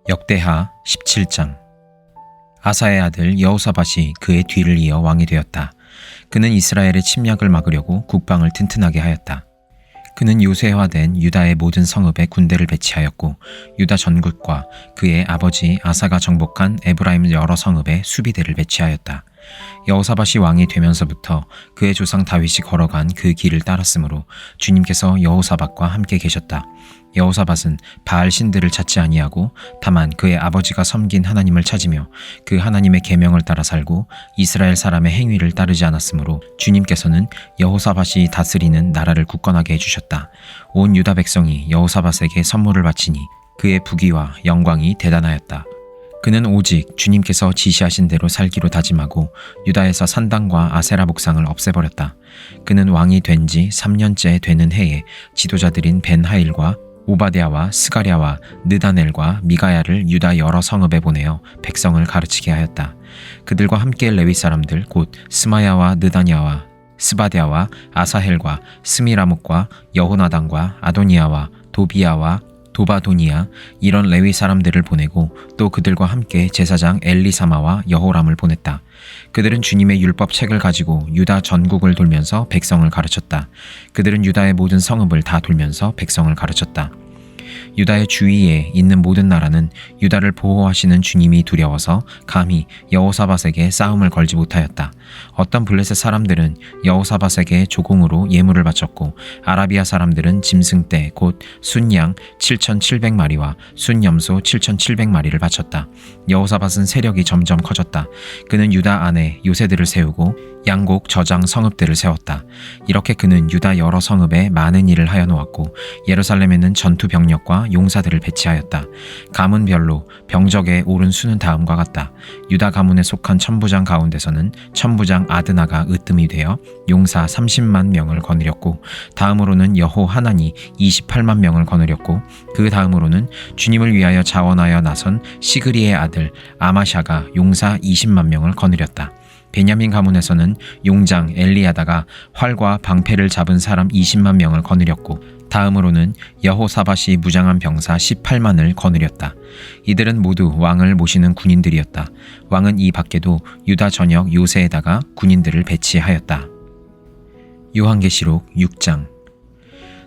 역대하 17장. 아사의 아들 여호사밧이 그의 뒤를 이어 왕이 되었다. 그는 이스라엘의 침략을 막으려고 국방을 튼튼하게 하였다. 그는 요새화된 유다의 모든 성읍에 군대를 배치하였고 유다 전국과 그의 아버지 아사가 정복한 에브라임 여러 성읍에 수비대를 배치하였다. 여호사밧이 왕이 되면서부터 그의 조상 다윗이 걸어간 그 길을 따랐으므로 주님께서 여호사밧과 함께 계셨다. 여호사밧은 바알 신들을 찾지 아니하고 다만 그의 아버지가 섬긴 하나님을 찾으며 그 하나님의 계명을 따라 살고 이스라엘 사람의 행위를 따르지 않았으므로 주님께서는 여호사밧이 다스리는 나라를 굳건하게 해주셨다. 온 유다 백성이 여호사밧에게 선물을 바치니 그의 부귀와 영광이 대단하였다. 그는 오직 주님께서 지시하신 대로 살기로 다짐하고 유다에서 산당과 아세라 목상을 없애버렸다. 그는 왕이 된 지 3년째 되는 해에 지도자들인 벤하일과 오바댜와 스가랴와 느다넬과 미가야를 유다 여러 성읍에 보내어 백성을 가르치게 하였다. 그들과 함께 레위 사람들 곧 스마야와 느다냐와 스바댜와 아사헬과 스미라목과 여호나단과 아도니아와 도비야와 도바도니아 이런 레위 사람들을 보내고 또 그들과 함께 제사장 엘리사마와 여호람을 보냈다. 그들은 주님의 율법 책을 가지고 유다 전국을 돌면서 백성을 가르쳤다. 그들은 유다의 모든 성읍을 다 돌면서 백성을 가르쳤다. 유다의 주위에 있는 모든 나라는 유다를 보호하시는 주님이 두려워서 감히 여호사밧에게 싸움을 걸지 못하였다. 어떤 블레셋 사람들은 여호사밧에게 조공으로 예물을 바쳤고 아라비아 사람들은 짐승떼 곧 순양 7,700마리와 순염소 7,700마리를 바쳤다. 여호사밧은 세력이 점점 커졌다. 그는 유다 안에 요새들을 세우고 양곡 저장 성읍들을 세웠다. 이렇게 그는 유다 여러 성읍에 많은 일을 하여 놓았고 예루살렘에는 전투 병력과 용사들을 배치하였다. 가문별로 병적에 오른 수는 다음과 같다. 유다 가문에 속한 천부장 가운데서는 천부장 아드나가 으뜸이 되어 용사 30만 명을 거느렸고 다음으로는 여호 하나니 28만 명을 거느렸고 그 다음으로는 주님을 위하여 자원하여 나선 시그리의 아들 아마샤가 용사 20만 명을 거느렸다. 베냐민 가문에서는 용장 엘리야다가 활과 방패를 잡은 사람 20만 명을 거느렸고 다음으로는 여호사밧이 무장한 병사 18만을 거느렸다. 이들은 모두 왕을 모시는 군인들이었다. 왕은 이 밖에도 유다 전역 요새에다가 군인들을 배치하였다. 요한계시록 6장.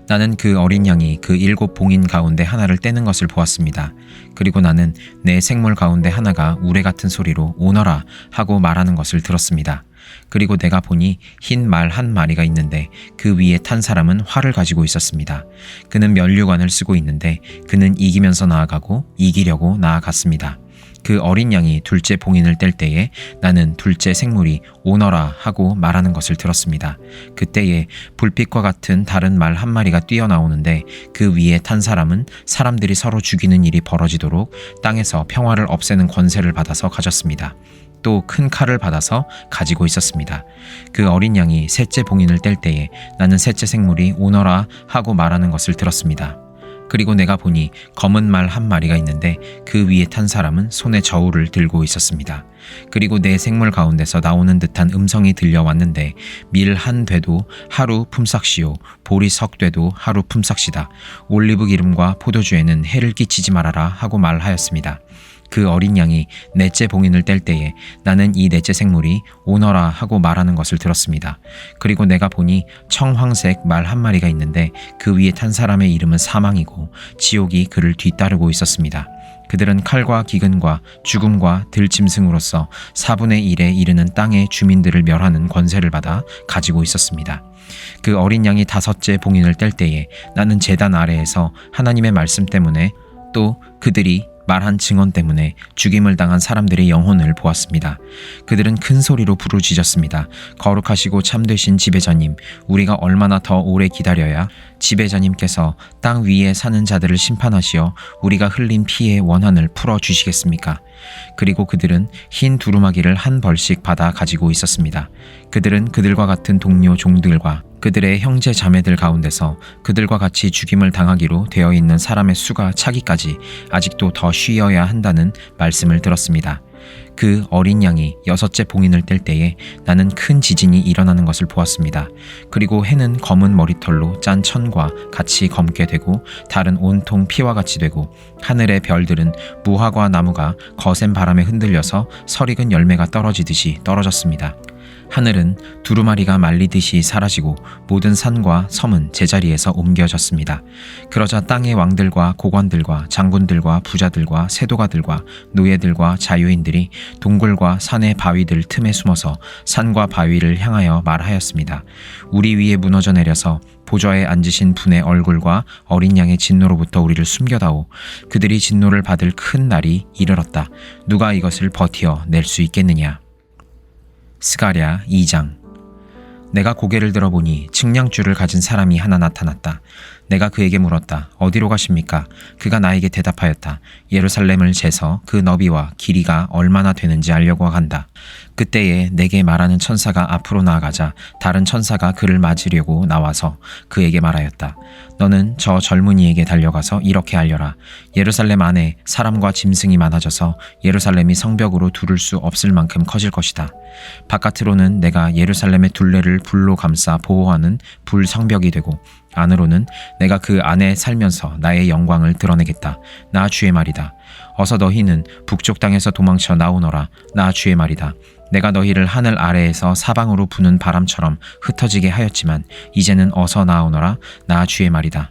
나는 그 어린 양이 그 7 봉인 가운데 하나를 떼는 것을 보았습니다. 그리고 나는 내 생물 가운데 하나가 우레 같은 소리로 오너라 하고 말하는 것을 들었습니다. 그리고 내가 보니 흰 말 한 마리가 있는데 그 위에 탄 사람은 활을 가지고 있었습니다. 그는 면류관을 쓰고 있는데 그는 이기면서 나아가고 이기려고 나아갔습니다. 그 어린 양이 둘째 봉인을 뗄 때에 나는 둘째 생물이 오너라 하고 말하는 것을 들었습니다. 그때에 불빛과 같은 다른 말 한 마리가 뛰어나오는데 그 위에 탄 사람은 사람들이 서로 죽이는 일이 벌어지도록 땅에서 평화를 없애는 권세를 받아서 가졌습니다. 또 큰 칼을 받아서 가지고 있었습니다. 그 어린 양이 셋째 봉인을 뗄 때에 나는 셋째 생물이 오너라 하고 말하는 것을 들었습니다. 그리고 내가 보니 검은 말 한 마리가 있는데 그 위에 탄 사람은 손에 저울을 들고 있었습니다. 그리고 내 생물 가운데서 나오는 듯한 음성이 들려왔는데 밀 한 되도 하루 품삯이요 보리 석 되도 하루 품삯이다. 올리브 기름과 포도주에는 해를 끼치지 말아라 하고 말하였습니다. 그 어린 양이 넷째 봉인을 뗄 때에 나는 이 넷째 생물이 오너라 하고 말하는 것을 들었습니다. 그리고 내가 보니 청황색 말 한 마리가 있는데 그 위에 탄 사람의 이름은 사망이고 지옥이 그를 뒤따르고 있었습니다. 그들은 칼과 기근과 죽음과 들짐승으로서 4분의 1에 이르는 땅의 주민들을 멸하는 권세를 받아 가지고 있었습니다. 그 어린 양이 다섯째 봉인을 뗄 때에 나는 제단 아래에서 하나님의 말씀 때문에 또 그들이 말한 증언 때문에 죽임을 당한 사람들의 영혼을 보았습니다. 그들은 큰 소리로 부르짖었습니다. 거룩하시고 참되신 지배자님, 우리가 얼마나 더 오래 기다려야 지배자님께서 땅 위에 사는 자들을 심판하시어 우리가 흘린 피의 원한을 풀어주시겠습니까? 그리고 그들은 흰 두루마기를 한 벌씩 받아 가지고 있었습니다. 그들은 그들과 같은 동료 종들과 그들의 형제 자매들 가운데서 그들과 같이 죽임을 당하기로 되어 있는 사람의 수가 차기까지 아직도 더 쉬어야 한다는 말씀을 들었습니다. 그 어린 양이 6째 봉인을 뗄 때에 나는 큰 지진이 일어나는 것을 보았습니다. 그리고 해는 검은 머리털로 짠 천과 같이 검게 되고 달은 온통 피와 같이 되고 하늘의 별들은 무화과 나무가 거센 바람에 흔들려서 설익은 열매가 떨어지듯이 떨어졌습니다. 하늘은 두루마리가 말리듯이 사라지고 모든 산과 섬은 제자리에서 옮겨졌습니다. 그러자 땅의 왕들과 고관들과 장군들과 부자들과 세도가들과 노예들과 자유인들이 동굴과 산의 바위들 틈에 숨어서 산과 바위를 향하여 말하였습니다. 우리 위에 무너져 내려서 보좌에 앉으신 분의 얼굴과 어린 양의 진노로부터 우리를 숨겨다오. 그들이 진노를 받을 큰 날이 이르렀다. 누가 이것을 버티어 낼 수 있겠느냐. 스가랴 2장. 내가 고개를 들어보니 측량줄을 가진 사람이 하나 나타났다. 내가 그에게 물었다. 어디로 가십니까? 그가 나에게 대답하였다. 예루살렘을 재서 그 너비와 길이가 얼마나 되는지 알려고 간다. 그때에 내게 말하는 천사가 앞으로 나아가자 다른 천사가 그를 맞으려고 나와서 그에게 말하였다. 너는 저 젊은이에게 달려가서 이렇게 알려라. 예루살렘 안에 사람과 짐승이 많아져서 예루살렘이 성벽으로 두를 수 없을 만큼 커질 것이다. 바깥으로는 내가 예루살렘의 둘레를 불로 감싸 보호하는 불 성벽이 되고 안으로는 내가 그 안에 살면서 나의 영광을 드러내겠다. 나 주의 말이다. 어서 너희는 북쪽 땅에서 도망쳐 나오너라. 나 주의 말이다. 내가 너희를 하늘 아래에서 사방으로 부는 바람처럼 흩어지게 하였지만 이제는 어서 나오너라. 나 주의 말이다.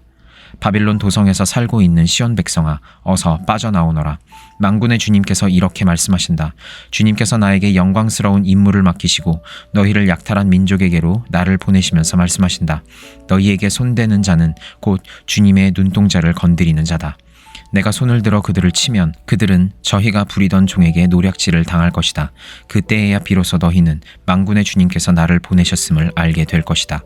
바빌론 도성에서 살고 있는 시온 백성아, 어서 빠져나오너라. 만군의 주님께서 이렇게 말씀하신다. 주님께서 나에게 영광스러운 임무를 맡기시고 너희를 약탈한 민족에게로 나를 보내시면서 말씀하신다. 너희에게 손대는 자는 곧 주님의 눈동자를 건드리는 자다. 내가 손을 들어 그들을 치면 그들은 저희가 부리던 종에게 노략질을 당할 것이다. 그때에야 비로소 너희는 만군의 주님께서 나를 보내셨음을 알게 될 것이다.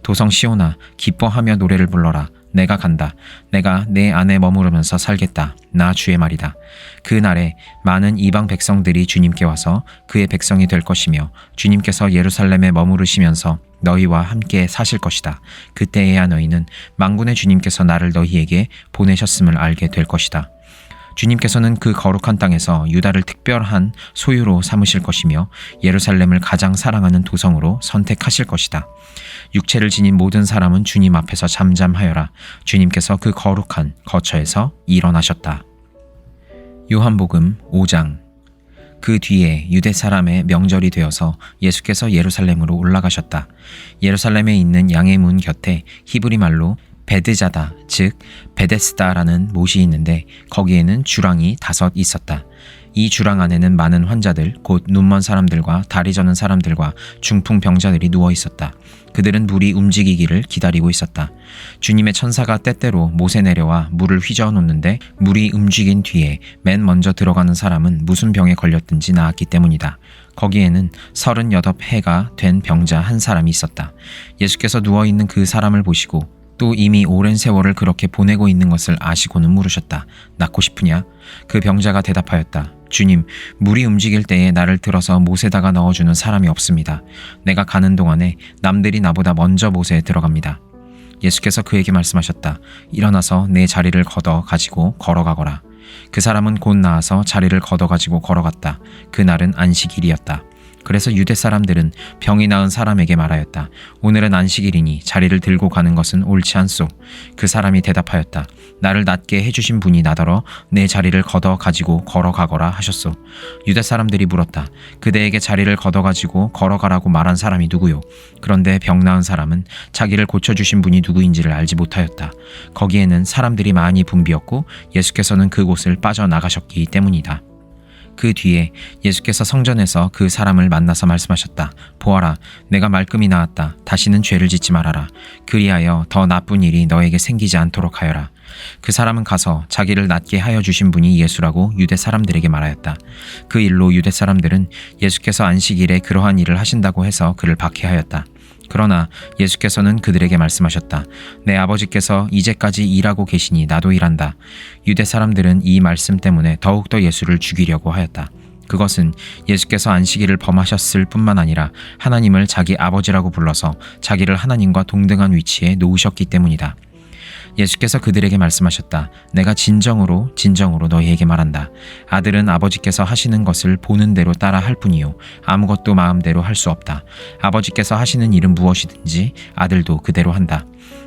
도성 시온아, 기뻐하며 노래를 불러라. 내가 간다. 내가 내 안에 머무르면서 살겠다. 나 주의 말이다. 그 날에 많은 이방 백성들이 주님께 와서 그의 백성이 될 것이며 주님께서 예루살렘에 머무르시면서 너희와 함께 사실 것이다. 그때에야 너희는 만군의 주님께서 나를 너희에게 보내셨음을 알게 될 것이다. 주님께서는 그 거룩한 땅에서 유다를 특별한 소유로 삼으실 것이며 예루살렘을 가장 사랑하는 도성으로 선택하실 것이다. 육체를 지닌 모든 사람은 주님 앞에서 잠잠하여라. 주님께서 그 거룩한 거처에서 일어나셨다. 요한복음 5장. 그 뒤에 유대 사람의 명절이 되어서 예수께서 예루살렘으로 올라가셨다. 예루살렘에 있는 양의 문 곁에 히브리 말로 베드자다, 즉 베데스다라는 못이 있는데 거기에는 주랑이 5 있었다. 이 주랑 안에는 많은 환자들, 곧 눈먼 사람들과 다리 저는 사람들과 중풍병자들이 누워 있었다. 그들은 물이 움직이기를 기다리고 있었다. 주님의 천사가 때때로 못에 내려와 물을 휘저어 놓는데 물이 움직인 뒤에 맨 먼저 들어가는 사람은 무슨 병에 걸렸든지 나았기 때문이다. 거기에는 38해가 된 병자 한 사람이 있었다. 예수께서 누워있는 그 사람을 보시고 또 이미 오랜 세월을 그렇게 보내고 있는 것을 아시고는 물으셨다. 낫고 싶으냐? 그 병자가 대답하였다. 주님, 물이 움직일 때에 나를 들어서 못에다가 넣어주는 사람이 없습니다. 내가 가는 동안에 남들이 나보다 먼저 못에 들어갑니다. 예수께서 그에게 말씀하셨다. 일어나서 내 자리를 걷어 가지고 걸어가거라. 그 사람은 곧 나아서 자리를 걷어 가지고 걸어갔다. 그날은 안식일이었다. 그래서 유대 사람들은 병이 나은 사람에게 말하였다. 오늘은 안식일이니 자리를 들고 가는 것은 옳지 않소. 그 사람이 대답하였다. 나를 낫게 해주신 분이 나더러 내 자리를 걷어 가지고 걸어가거라 하셨소. 유대 사람들이 물었다. 그대에게 자리를 걷어 가지고 걸어가라고 말한 사람이 누구요? 그런데 병 나은 사람은 자기를 고쳐주신 분이 누구인지를 알지 못하였다. 거기에는 사람들이 많이 붐비었고 예수께서는 그곳을 빠져나가셨기 때문이다. 그 뒤에 예수께서 성전에서 그 사람을 만나서 말씀하셨다. 보아라, 내가 말끔히 나았다. 다시는 죄를 짓지 말아라. 그리하여 더 나쁜 일이 너에게 생기지 않도록 하여라. 그 사람은 가서 자기를 낫게 하여 주신 분이 예수라고 유대 사람들에게 말하였다. 그 일로 유대 사람들은 예수께서 안식일에 그러한 일을 하신다고 해서 그를 박해하였다. 그러나 예수께서는 그들에게 말씀하셨다. 내 아버지께서 이제까지 일하고 계시니 나도 일한다. 유대 사람들은 이 말씀 때문에 더욱더 예수를 죽이려고 하였다. 그것은 예수께서 안식일을 범하셨을 뿐만 아니라 하나님을 자기 아버지라고 불러서 자기를 하나님과 동등한 위치에 놓으셨기 때문이다. 예수께서 그들에게 말씀하셨다. 내가 진정으로 너희에게 말한다. 아들은 아버지께서 하시는 것을 보는 대로 따라 할 뿐이요 아무것도 마음대로 할 수 없다. 아버지께서 하시는 일은 무엇이든지 아들도 그대로 한다.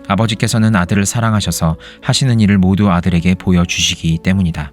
아버지께서는 아들을 사랑하셔서 하시는 일을 모두 아들에게 보여주시기 때문이다.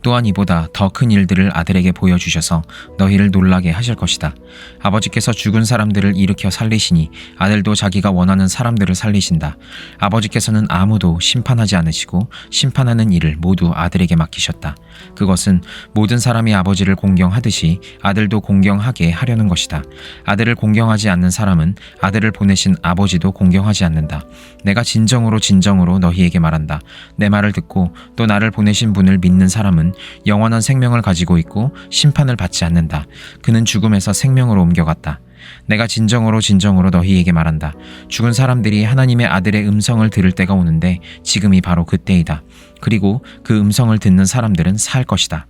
또한 이보다 더 큰 일들을 아들에게 보여주셔서 너희를 놀라게 하실 것이다. 아버지께서 죽은 사람들을 일으켜 살리시니 아들도 자기가 원하는 사람들을 살리신다. 아버지께서는 아무도 심판하지 않으시고 심판하는 일을 모두 아들에게 맡기셨다. 그것은 모든 사람이 아버지를 공경하듯이 아들도 공경하게 하려는 것이다. 아들을 공경하지 않는 사람은 아들을 보내신 아버지도 공경하지 않는다. 내가 진정으로 너희에게 말한다. 내 말을 듣고 또 나를 보내신 분을 믿는 사람은 영원한 생명을 가지고 있고 심판을 받지 않는다. 그는 죽음에서 생명으로 옮겨갔다. 내가 진정으로 너희에게 말한다. 죽은 사람들이 하나님의 아들의 음성을 들을 때가 오는데 지금이 바로 그때이다. 그리고 그 음성을 듣는 사람들은 살 것이다.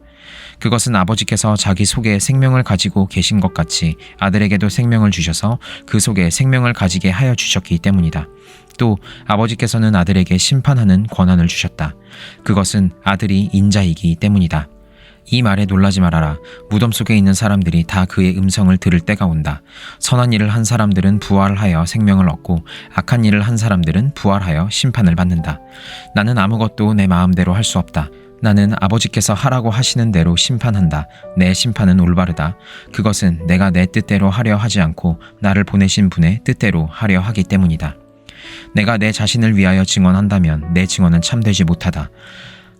그것은 아버지께서 자기 속에 생명을 가지고 계신 것 같이 아들에게도 생명을 주셔서 그 속에 생명을 가지게 하여 주셨기 때문이다. 또 아버지께서는 아들에게 심판하는 권한을 주셨다. 그것은 아들이 인자이기 때문이다. 이 말에 놀라지 말아라. 무덤 속에 있는 사람들이 다 그의 음성을 들을 때가 온다. 선한 일을 한 사람들은 부활하여 생명을 얻고 악한 일을 한 사람들은 부활하여 심판을 받는다. 나는 아무것도 내 마음대로 할 수 없다. 나는 아버지께서 하라고 하시는 대로 심판한다. 내 심판은 올바르다. 그것은 내가 내 뜻대로 하려 하지 않고 나를 보내신 분의 뜻대로 하려 하기 때문이다. 내가 내 자신을 위하여 증언한다면 내 증언은 참되지 못하다.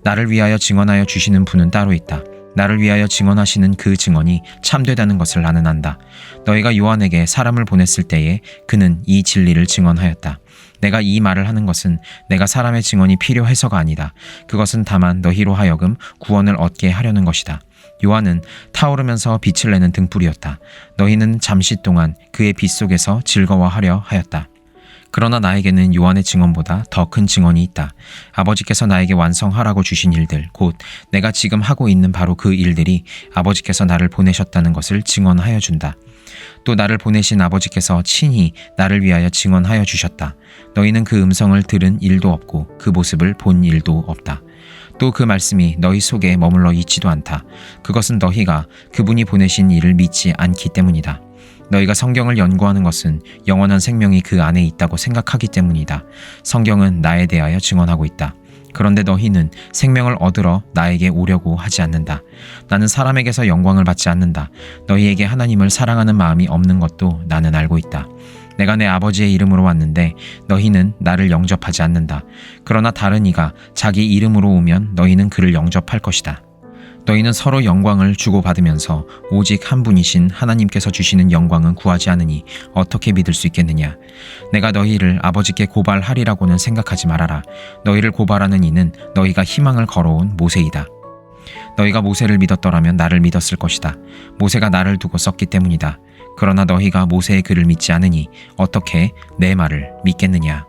나를 위하여 증언하여 주시는 분은 따로 있다. 나를 위하여 증언하시는 그 증언이 참되다는 것을 나는 안다. 너희가 요한에게 사람을 보냈을 때에 그는 이 진리를 증언하였다. 내가 이 말을 하는 것은 내가 사람의 증언이 필요해서가 아니다. 그것은 다만 너희로 하여금 구원을 얻게 하려는 것이다. 요한은 타오르면서 빛을 내는 등불이었다. 너희는 잠시 동안 그의 빛 속에서 즐거워하려 하였다. 그러나 나에게는 요한의 증언보다 더 큰 증언이 있다. 아버지께서 나에게 완성하라고 주신 일들, 곧 내가 지금 하고 있는 바로 그 일들이 아버지께서 나를 보내셨다는 것을 증언하여 준다. 또 나를 보내신 아버지께서 친히 나를 위하여 증언하여 주셨다. 너희는 그 음성을 들은 일도 없고 그 모습을 본 일도 없다. 또 그 말씀이 너희 속에 머물러 있지도 않다. 그것은 너희가 그분이 보내신 이를 믿지 않기 때문이다. 너희가 성경을 연구하는 것은 영원한 생명이 그 안에 있다고 생각하기 때문이다. 성경은 나에 대하여 증언하고 있다. 그런데 너희는 생명을 얻으러 나에게 오려고 하지 않는다. 나는 사람에게서 영광을 받지 않는다. 너희에게 하나님을 사랑하는 마음이 없는 것도 나는 알고 있다. 내가 내 아버지의 이름으로 왔는데 너희는 나를 영접하지 않는다. 그러나 다른 이가 자기 이름으로 오면 너희는 그를 영접할 것이다. 너희는 서로 영광을 주고받으면서 오직 한 분이신 하나님께서 주시는 영광은 구하지 않으니 어떻게 믿을 수 있겠느냐. 내가 너희를 아버지께 고발하리라고는 생각하지 말아라. 너희를 고발하는 이는 너희가 희망을 걸어온 모세이다. 너희가 모세를 믿었더라면 나를 믿었을 것이다. 모세가 나를 두고 썼기 때문이다. 그러나 너희가 모세의 글을 믿지 않으니 어떻게 내 말을 믿겠느냐.